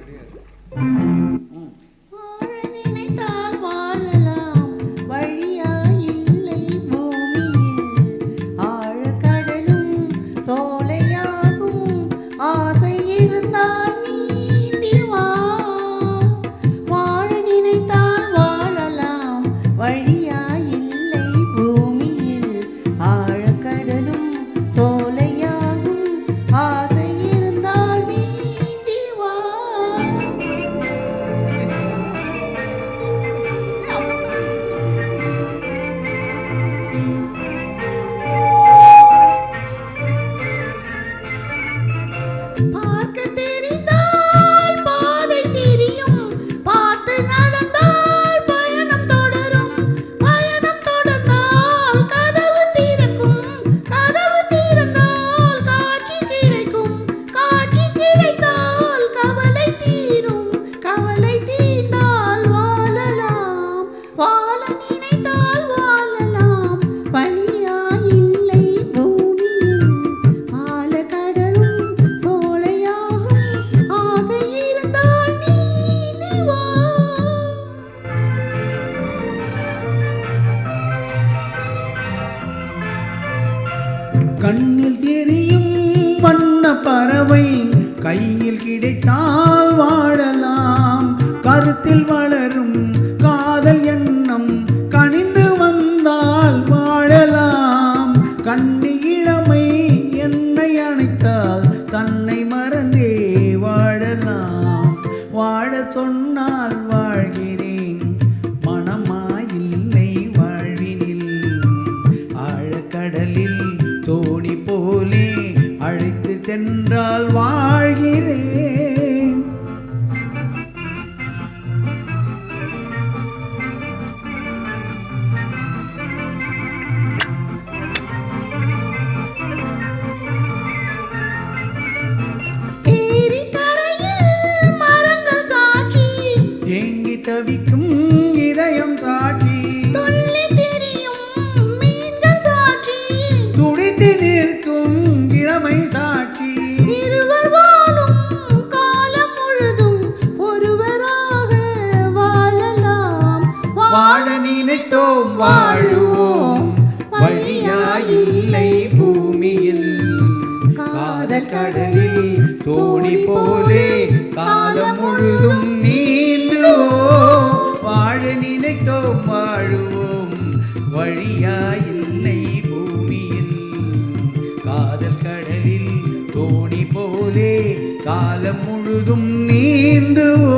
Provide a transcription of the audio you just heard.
கிடையாது. வாழ நினைத்தால் வாழலாம், வழியா இல்லை பூமியில். ஆழக்கடலும் சோலையாகும், ஆசை இருந்தால் நீந்தி வா. வாழ நினைத்தால் வாழலாம், வழியா இல்லை பூமியில். ஆழக்கடலும் சோலையாகும், ஆசை இருந்தால் நீந்தி வா. பார்க்க தெரிந்தால் பாதை தெரியும், பார்த்து நடந்தால் பயணம் தொடரும். பயணம் தொடர்ந்தால் கதவு திறக்கும், கதவு திறந்தால் காட்சி கிடைக்கும். காட்சி கிடைத்தால் கவலை தீரும், கவலை தீர்ந்தால் வாழலாம். வாழ நினைத்தால் வாழலாம், வழியா இல்லை பூமியில். ஆழக்கடலும் சோலையாகும், ஆசை இருந்தால் நீந்தி வா. கண்ணில் தெரியும் வண்ண பறவை கையில் கிடைத்தால் வாழலாம். கருத்தில் வளரும் காதல் எண்ணம் கனிந்து வந்தால் வாழலாம். கண்ணி இளமை என்னை அணைத்தால் தன்னை மறந்தே வாழலாம். வாழ சொன்னால் வாழ்கிறேன், மனமாயில்லை வாழ்வினில். ஆழக்கடலில் தோணி போலே அழைத்து சென்றால் வாழ்கிறேன். ஏரிக்கரையில் மரங்கள் சாட்சி, ஏங்கி தவிக்கும் இதயம் சாட்சி. துள்ளி திரியும் மீன்கள் சாட்சி, துடித்து நிற்கும் இளமை சாட்சி. இருவர் வாழும் காலம் முழுதும் ஒருவராக வாழலாம். வாழ நினைத்தோம் வாழுவோம், வழியாயில்லை பூமியில். காதல் கடலில் தோணி போலே காலம் முழுதும் நீந்துவோம். வாழ நினைத்தோம் வாழுவோம், வழியாயில்லை பூமியில். காதல் கடலில் தோணி போலே காலம் முழுதும் நீந்துவோம்.